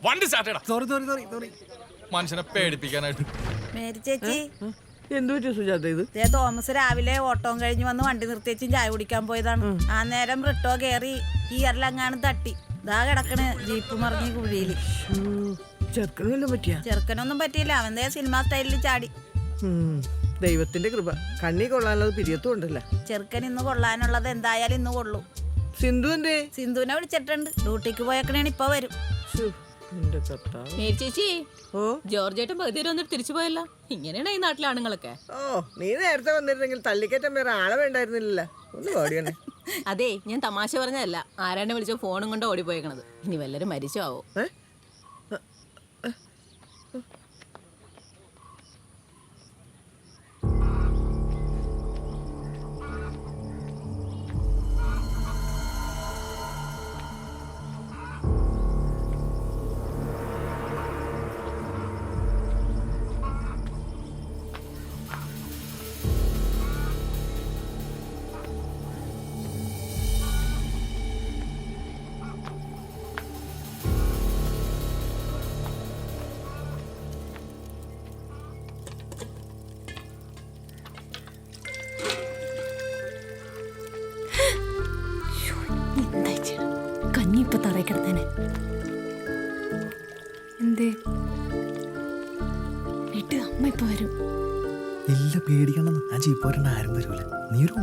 വണ്ടി സ്റ്റാർട്ട് ചെയ്യടാ. സോറി മനുഷ്യനെ പേടിപ്പിക്കാനായിട്ട്. മേരി ചേച്ചി, എന്തു പറ്റി സുജാത ഇത്? തോമസ് രാവിലെ ഓട്ടോം കഴിഞ്ഞ് വന്ന് വണ്ടി നിർത്തിയേച്ചും ചായ കുടിക്കാൻ പോയതാണ്. ആ നേരം റിട്ടോ കയറി ഗിയറിലങ്ങാനും തട്ടി. ഇതാ കിടക്കണ് ജീപ്പ് മറിഞ്ഞ് കുഴിയില്. ചെറുക്കനൊന്നും പറ്റിയ? ചെറുക്കനൊന്നും പറ്റിയില്ല, അവന്റെ സിനിമ സ്റ്റൈലിൽ ചാടി. ദൈവത്തിന്റെ കൃപ. കണ്ണി കൊള്ളാനുള്ളത് പിരിയത്തും ഉണ്ടല്ല. ചെറുക്കൻ ഇന്ന് കൊള്ളാനുള്ളത് എന്തായാലും ഇന്ന് കൊള്ളു. സിന്ധു എന്തേ? സിന്ധുവിനെ വിളിച്ചിട്ടുണ്ട്, ഡ്യൂട്ടിക്ക് പോയേക്കണേണ്, ഇപ്പൊ വരും. മേരി ചേച്ചി, ഓ ജോർജേട്ടൻ പകുതി വരെ വന്നിട്ട് തിരിച്ചു പോയല്ല. ഇങ്ങനെയാണ് ഈ നാട്ടിലെ ആണുങ്ങളൊക്കെ. ഓ നീ നേരത്തെ വന്നിരുന്നെങ്കിൽ തല്ലിക്കറ്റം വേറെ ആളെ വേണ്ടായിരുന്നില്ല. ഒന്ന് ഓടിയാണ്. അതെ, ഞാൻ തമാശ പറഞ്ഞതല്ല. ആരാണ്ട് വിളിച്ച ഫോണും കൊണ്ട് ഓടിപ്പോയേക്കണത്. ഇനി വല്ലരും മരിച്ചോ ആവോ. കഞ്ഞി ഇപ്പൊ തറയിക്കിടത്തേനെ. എന്തേ വീട്ട് അമ്മ ഇപ്പൊ വരും. ഇല്ല, പേടിക്കണം. ഞാൻ ജീപ്പോരണ്ട ആരും വരൂല. നീ ഒരു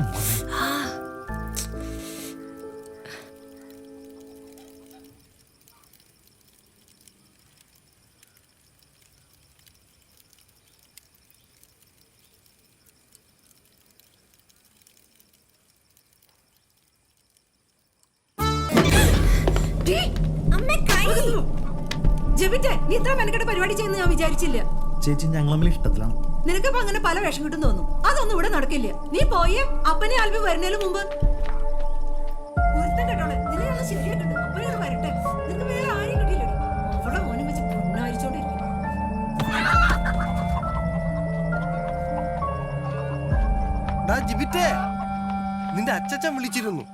നീ ഇത്ര മെനക്കെട്ട പരിപാടി ചെയ്യുന്ന ഞാൻ വിചാരിച്ചില്ല. ചേച്ചി, ഞങ്ങൾ തമ്മിൽ ഇഷ്ടത്തിലാണ്. നിനക്കിപ്പോ അങ്ങനെ പല വേഷം കിട്ടും തോന്നും. അതൊന്നും ഇവിടെ നടക്കില്ല. നീ പോയേ അപ്പനെ ആൽബി വരുന്നതിന് മുമ്പ് കേട്ടോളെ. നിന്നെ ഞാൻ ശരിയാക്കട്ടെ. അപ്പനോട് വരട്ടെ. നിനക്ക് വേറെ ആരെയും കിട്ടിയില്ലേ? അവളുടെ മോനും വെച്ച് പൊണ്ണായിരിച്ചോണ്ടിരിക്കും. നിന്റെ അച്ഛൻ വിളിച്ചിരുന്നു.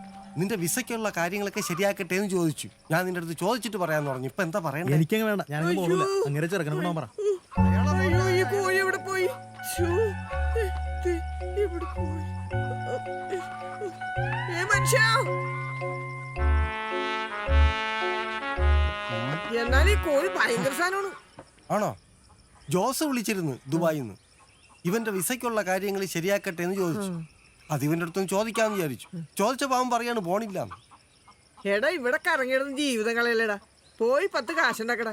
നിന്റെ വിസയ്ക്കുള്ള കാര്യങ്ങളൊക്കെ ശരിയാക്കട്ടെ എന്ന് ചോദിച്ചു. ഞാൻ നിന്റെ അടുത്ത് ചോദിച്ചിട്ട് പറയാന്ന് പറഞ്ഞു. ഇപ്പൊ എന്താ പറയണേ? എനിക്കങ്ങ് വേണ്ട, ഞാനങ്ങ് പോകില്ല. അങ്ങനെ ചെറുക്കനെ കൊണ്ടാ പറ. ഈ കോഴി എവിടെ പോയി? മനുഷ്യ, എന്നാൽ ഈ കോഴി ഭയങ്കര സാധനമാണ്. ആണോ? ജോസ് വിളിച്ചിരുന്നു ദുബായിൽ നിന്ന്. ഇവന്റെ വിസയ്ക്കുള്ള കാര്യങ്ങൾ ശരിയാക്കട്ടെ എന്ന് ചോദിച്ചു. അത് ഇവന്റെ അടുത്തൊന്ന് ചോദിക്കാന്ന് വിചാരിച്ചു. ചോദിച്ചപ്പോ അവൻ പറയാണ് പോണില്ല. എടാ, ഇവിടെ കറങ്ങിയിടുന്ന ജീവിതം കളയല്ലേടാ. പോയി 10 കാശുണ്ടാക്കടാ.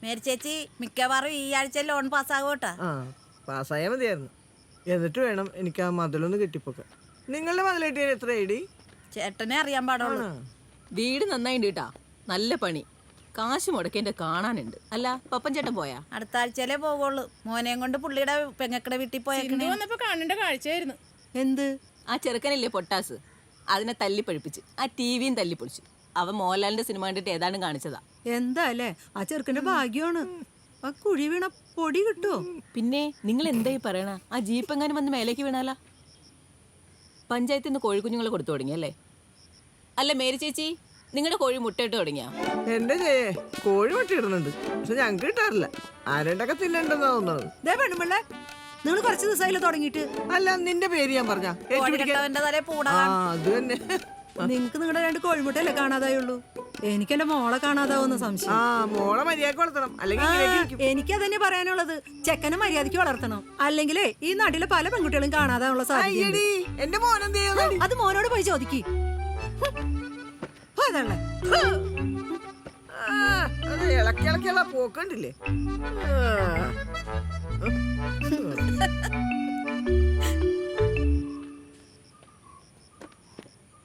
മേരി ചേച്ചി, മിക്കവാറും ഈ ആഴ്ച ലോൺ പാസ്സാകോട്ടാ. പാസ്സായാ മതിയായിരുന്നു. എന്നിട്ട് വേണം എനിക്ക് ആ മതിലൊന്ന് കെട്ടിപ്പോക്കാൻ. നിങ്ങളുടെ മതിൽ കെട്ടിയാൽ എത്ര ഐഡി? ചേട്ടനെ അറിയാൻ പാടുള്ളൂ. വീട് നന്നായിണ്ട് കേട്ടാ. നല്ല പണി. കാശ് മുടക്കേണ്ട കാണാനുണ്ട്. അല്ല, പപ്പൻ ചേട്ടൻ പോയാ? അടുത്ത ആഴ്ചയിലേ പോവുള്ളൂ. മോനെയും കൊണ്ട് പുള്ളിയുടെ പെങ്ങക്കടെ വീട്ടിൽ പോയേക്കണേ. കാണേണ്ട കാഴ്ചയായിരുന്നു. എന്ത്? ആ ചെറുക്കനില്ലേ പൊട്ടാസ്, അതിനെ തല്ലിപ്പഴിപ്പിച്ച് ആ ടിവിയും തല്ലിപ്പൊളിച്ചു. അവൻ മോഹൻലാലിന്റെ സിനിമ കണ്ടിട്ട് ഏതാണ്ട് കാണിച്ചതാ. എന്താ അല്ലേ, ആ ചെറുക്കന്റെ ഭാഗ്യമാണ്. ആ കുഴി വീണ പൊടി കിട്ടുമോ? പിന്നെ നിങ്ങൾ എന്തായി പറയണ? ആ ജീപ്പ് എങ്ങാനും വന്ന് മേലേക്ക് വീണാലാ? പഞ്ചായത്തിൽ നിന്ന് കോഴിക്കുഞ്ഞുങ്ങളെ കൊടുത്തു തുടങ്ങിയല്ലേ? അല്ല മേരി ചേച്ചി, നിങ്ങളുടെ കോഴി മുട്ടയിട്ട് തുടങ്ങിയാ? എന്റെ കോഴി മുട്ടയിടുന്നുണ്ട്, പക്ഷെ ഞങ്ങൾക്ക് കിട്ടാറില്ല. ആരണ്ടൊക്കെ തിന്നണ്ടെന്നാ തോന്നുന്നത്. നിങ്ങൾ കുറച്ച് ദിവസമായില്ല തുടങ്ങിയിട്ട്. അല്ല, നിന്റെ പേര് ഞാൻ പറഞ്ഞ അത് തന്നെ. നിങ്ങക്ക് നിങ്ങളുടെ 2 കോഴിമുട്ടയല്ലേ കാണാതായുള്ളൂ. എനിക്ക് എന്റെ മോളെ കാണാതാവുന്ന സംശയം. മോളെ മര്യാദക്ക് വളർത്തണം, അല്ലെങ്കിൽ എനിക്കതന്നെ പറയാനുള്ളത്. ചെക്കനെ മര്യാദക്ക് വളർത്തണം, അല്ലെങ്കിലേ ഈ നാട്ടിലെ പല പെൺകുട്ടികളും കാണാതാവുള്ള സാധ്യത. എന്റെ മോനെന്ത് ചെയ്യുന്നു? അത് മോനോട് പോയി ചോദിക്ക്. ഇളക്കിളക്കിയുള്ള പോക്കണ്ടില്ലേ?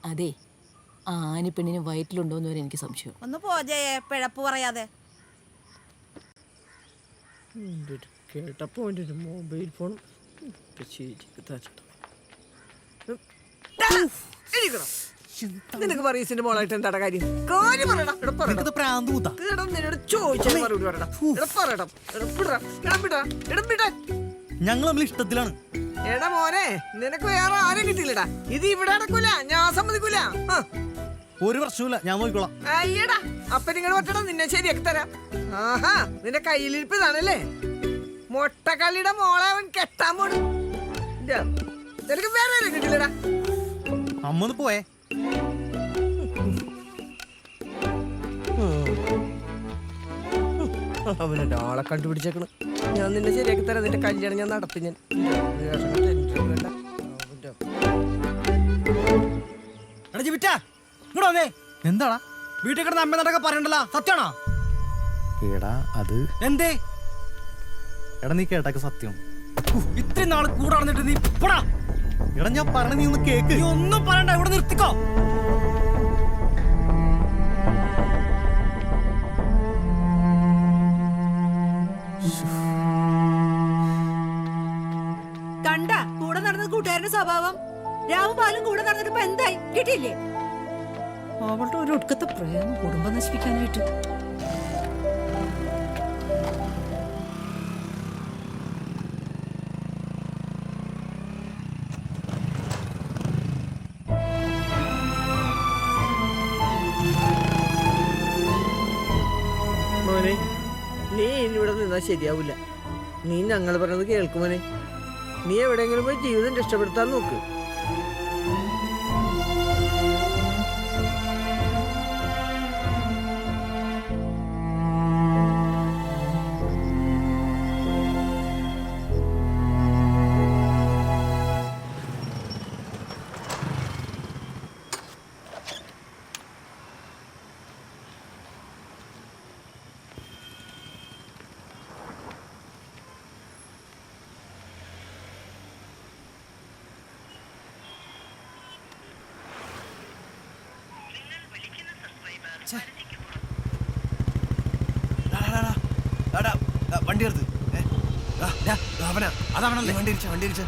അതെ, ആ ആനിപ്പെണ്ണിന് വയറ്റിലുണ്ടോന്ന് വരെ എനിക്ക് സംശയം. ഒന്ന് പോജയെ പിഴപ്പ് പറയാതെ. കേട്ടപ്പോ മൊബൈൽ ഫോൺ നിനക്ക് പറയസിന്റെ മോളായിട്ട് എന്താ കാര്യം? ഞങ്ങൾ തമ്മിൽ ഇഷ്ടത്തിലാണ്. എടാ മോനെ, നിനക്ക് വേറെ ആരും കിട്ടില്ലടാ. ഇത് ഇവിടെ നടക്കൂല, ഞാൻ സമ്മതിക്കൂല. ഒരു പ്രശ്നമില്ല, ഞാൻ നോക്കിക്കോളാം. അയ്യടാ, അപ്പൊ നിങ്ങൾ പറ്റണം, നിന്നെ ശരിയാക്കി തരാം. ആഹാ, നിന്റെ കയ്യിലിരിപ്പ് ഇതാണല്ലേ? മൊട്ടക്കള്ളിയുടെ മോളെ അവൻ കെട്ടാൻ പോണു. നിനക്ക് വേറെ ആരും കിട്ടില്ലടാ. അമ്മ ഒന്ന് പോയേ. അവനുണ്ട് ആളെ കണ്ടുപിടിച്ചേക്കണ്. ഞാൻ നിന്നെ ശരിയാക്കി തരാം. നിന്റെ കല്യാണം ഞാൻ നടത്തി. ഞാൻ എന്താടാ വീട്ടിൽ കിടന്ന് അമ്മ നടക്കെ പറയണ്ടല്ലോ, സത്യമാണോ? എടാ അത് എന്തേ? എടാ നീ കേട്ടൊക്കെ സത്യം. ഇത്രയും നാള് കൂടെ നടന്നിട്ട് നീ പോടാ. എടാ ഞാൻ പറഞ്ഞ നീ ഒന്ന് കേക്ക്. നീ ഒന്നും പറയണ്ട, ഇവിടെ നിർത്തിക്കോ. കണ്ട കൂടെ നടന്ന കൂട്ടുകാരന്റെ സ്വഭാവം. രാവും പാലും കൂടെ നടന്നിട്ട് ഇപ്പൊ എന്തായി? കിട്ടിയില്ലേ? അവളുടെ ഒരു ഒടുക്കത്തെ പ്രേമം കുടുംബം നശിപ്പിക്കാനായിട്ട്. മോനെ, നീ ഇനി ഇവിടെ നിന്നാ ശരിയാവില്ല. നീ ഞങ്ങൾ പറയുന്നത് കേൾക്കുമോനെ. നീ എവിടെയെങ്കിലും പോയി ജീവിതം രക്ഷപ്പെടുത്താൻ നോക്ക്. വണ്ടി എടുത്ത് അവനാ, അതാവണല്ലേ? വണ്ടി ഇരിച്ച വണ്ടി ഇരിച്ച.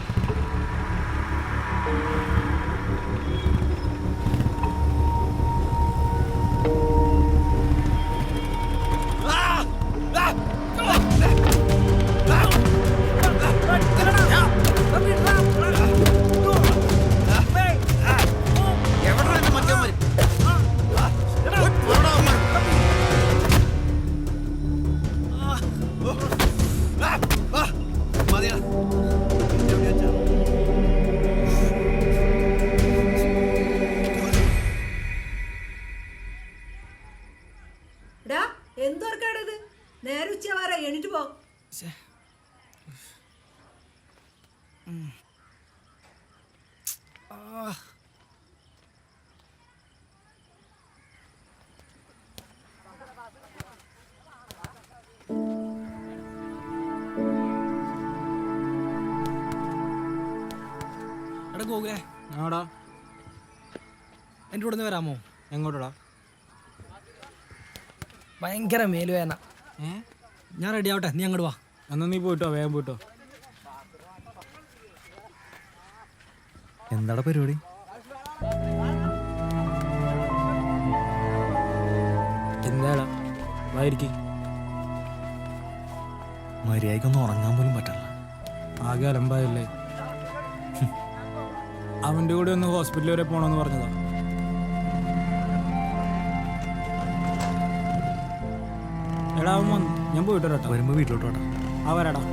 എന്തോർക്കാടത്? നേരെ ഉച്ച വരെ എണീറ്റ് പോ. എടാ ഗോകുലേ, ആടാ എൻ്റെ കൂടെ നിന്ന് വരാമോ? എങ്ങോട്ടാ? ഭയങ്കര മേലുവേന. ഞാൻ റെഡി ആവട്ടെ, നീ അങ്ങോട്ട് വാ. എന്നാ നീ പോയിട്ടോ, വേഗം പോയിട്ടോ. എന്താടാ പരിപാടി? എന്താടാ വായിരിക്കും. മര്യാദക്കൊന്നും ഉറങ്ങാൻ പോലും പറ്റില്ല. ആകെ അലമ്പായല്ലേ. അവൻ്റെ കൂടെ ഒന്ന് ഹോസ്പിറ്റൽ വരെ പോകണമെന്ന് പറഞ്ഞതാ. എടാ അവൻ വന്നു, ഞാൻ പോയിട്ട് വരാട്ടോ. വരുമ്പോ വീട്ടിലോട്ട് വേട്ടാ. ആ വരാടാ.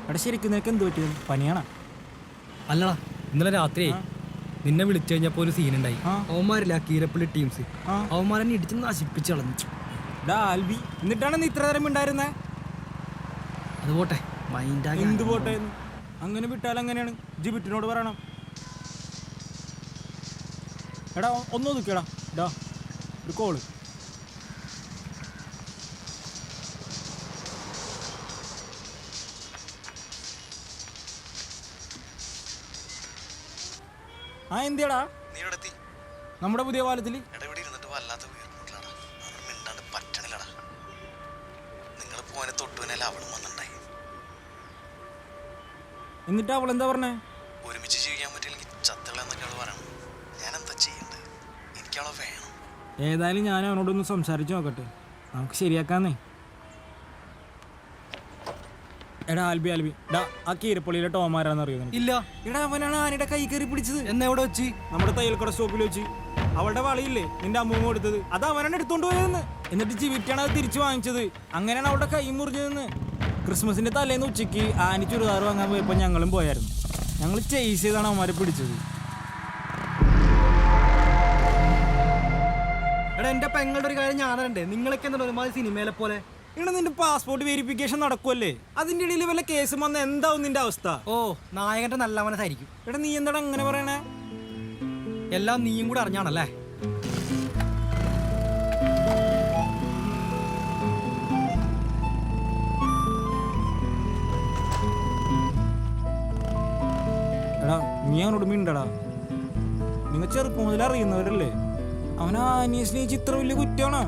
എടാ ശരിക്കും നിനക്ക് എന്ത് പറ്റിയത്? പനിയാണോ? അല്ലടാ, ഇന്നലെ രാത്രി നിന്നെ വിളിച്ചു കഴിഞ്ഞപ്പോ ഒരു സീനുണ്ടായി. അവന്മാരില്ല കീരപ്പള്ളി ടീംസ്, അവന്മാരെന്നെ ഇടിച്ച് നശിപ്പിച്ചു കളഞ്ഞു. ആൽബി, എന്നിട്ടാണ് നീ ഇത്ര നേരം ഉണ്ടായിരുന്നേ? അത് പോട്ടെ, മൈൻഡാക്കി. എന്ത് പോട്ടെ? അങ്ങനെ വിട്ടാൽ അങ്ങനെയാണ്. ജിബിറ്റിനോട് പറയണം. എടാ ഒന്നും നിൽക്കടാ, ഡാ ഒരു കോള്. ആ എന്തിയടാ നീ ഇവിടെ എത്തി നമ്മുടെ പുതിയ പാലത്തില് ഇവിടെ ഇരുന്നിട്ട് വല്ലാത്ത വീർമുട്ടിലാടാ മിണ്ടാണ്ട് പറ്റണില്ലടാ നിങ്ങൾ പോനെ തൊട്ടുവനല്ല അവളും വന്നിണ്ടായി എന്നിട്ട് അവളെന്താ പറഞ്ഞേ? ഒരുമിച്ച് ജീവിക്കാൻ പറ്റില്ലെങ്കിൽ ചത്തകളെന്നൊക്കെ അവള് പറയണം. ഞാൻ എന്താ ചെയ്യണ്ടത്? എനിക്കവളെ വേണം. ഏതായാലും ഞാൻ അവനോടൊന്ന് സംസാരിച്ച് നോക്കട്ടെ, നമുക്ക് ശരിയാക്കാന്നേ. എടാ ആൽബി ഡാ ആ കീരപ്പള്ളിയിലെ ടോമാരാന്ന് അറിയുന്നു? ഇല്ല. എടാ അവനാണ് ആനയുടെ കൈ കയറി പിടിച്ചത്. എന്നെ എവിടെ വെച്ച്? നമ്മുടെ തയ്യൽക്കട സ്റ്റോപ്പിൽ വെച്ച്. അവളുടെ വളയില്ലേ നിന്റെ അമ്മൂമ്മ കൊടുത്തത്, അത് അവനാണ് എടുത്തോണ്ട് പോയതെന്ന്. എന്നിട്ട് ചിവിറ്റാണ് അത് തിരിച്ചു വാങ്ങിച്ചത്. അങ്ങനെയാണ് അവളുടെ കൈ മുറിഞ്ഞതെന്ന്. ക്രിസ്മസിന്റെ തലേന്ന് ഉച്ചയ്ക്ക് ആനി ചുരിദാർ വാങ്ങാൻ പോയപ്പോൾ ഞങ്ങളും പോയായിരുന്നു. ഞങ്ങൾ ചേസ് ചെയ്താണ് അവന്മാരെ പിടിച്ചത്. എടാ എന്റെ പെങ്ങളുടെ ഒരു കാര്യം ഞാനുണ്ടേ, നിങ്ങളൊക്കെ എന്താ ഒരുമാതിരി സിനിമയിലെ പോലെ. ഇവിടെ നിന്റെ പാസ്പോർട്ട് വെരിഫിക്കേഷൻ നടക്കുമല്ലേ, അതിന്റെ ഇടയിൽ വല്ല കേസും വന്ന എന്താവും നിന്റെ അവസ്ഥ? ഓ നായകന്റെ നല്ല മനസ്സായിരിക്കും. എടാ നീ എന്താടാ അങ്ങനെ പറയണേ? എല്ലാം നീയും കൂടെ അറിഞ്ഞാണല്ലേ. എടാ നീ അവനോട് മിണ്ടടാ, നിങ്ങൾ ചെറുപ്പം മുതൽ അറിയുന്നവരല്ലേ. അവനാ അനിയെ സ്നേഹിച്ച് ഇത്ര വലിയ കുറ്റമാണ്.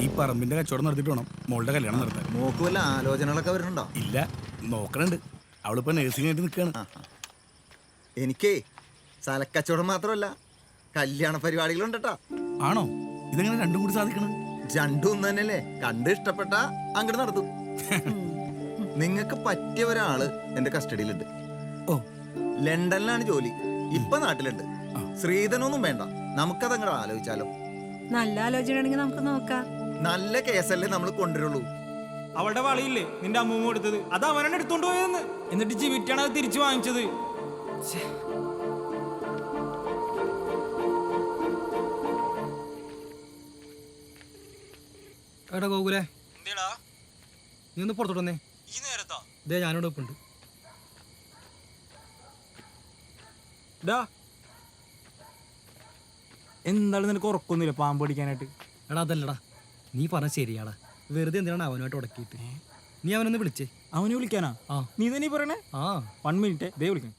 ഈ പറമ്പിന്റെ കച്ചവടം നടത്തിയിട്ട് വേണം മോളുടെ കല്യാണം നടത്താൻ. മോക്ക് വല്ല ആലോചനകളൊക്കെ വരുന്നുണ്ടോ? ഇല്ല, നോക്കണുണ്ട്. അവളിപ്പോ നഴ്സിംഗ് ആയിട്ട് നിൽക്കുകയാണ്. എനിക്കേ സ്ഥലക്കച്ചവടം മാത്രമല്ല കല്യാണ പരിപാടികളുണ്ട് കേട്ടോ. ആണോ? ഇതെങ്ങനെ രണ്ടും കൂടി സാധിക്കണം? രണ്ടും ഒന്ന് തന്നെയല്ലേ, കണ്ട് ഇഷ്ടപ്പെട്ട അങ്ങോട്ട് നടത്തും. നിങ്ങക്ക് പറ്റിയ ഒരാള് എന്റെ കസ്റ്റഡിയിലുണ്ട്. ഓ, ലണ്ടനിലാണ് ജോലി, ഇപ്പൊ നാട്ടിലുണ്ട്. ശ്രീധനൊന്നും വേണ്ട, നമുക്കത് അങ്ങോട്ട് ആലോചിച്ചാലോ? നല്ല ആലോചനയാണെങ്കിൽ നമുക്ക് നോക്കാം. നല്ല കേസല്ലേ നമ്മൾ കൊണ്ടുവരുള്ളൂ. അവളുടെ വളയില്ലേ നിന്റെ അമ്മൂമ്മ കൊടുത്തത്, അത് അവനാണ് എടുത്തോണ്ട് പോയതെന്ന്. എന്നിട്ട് ചിവിറ്റാണ് അത് തിരിച്ചു വാങ്ങിച്ചത്. എടാ ഗോകുലേ, നീ ഒന്ന് പുറത്തോട്ട് വന്നേ. ഈ നേരത്താ? ഇതേ ഞാനോട് ഒപ്പുണ്ട്. എന്താണ് നിനക്ക് ഉറക്കൊന്നുമില്ല പാമ്പ് പിടിക്കാനായിട്ട്? എടാ അതല്ലടാ, നീ പറഞ്ഞ ശരിയാടാ. വെറുതെ എന്തിനാണ് അവനുമായിട്ട് ഉടക്കിയിട്ട്? നീ അവനൊന്ന് വിളിച്ചേ. അവനെ വിളിക്കാനാ? ആ. നീ തന്നെ പറയണേ? ആ 1 മിനിറ്റ് ദേ വിളിക്കണം.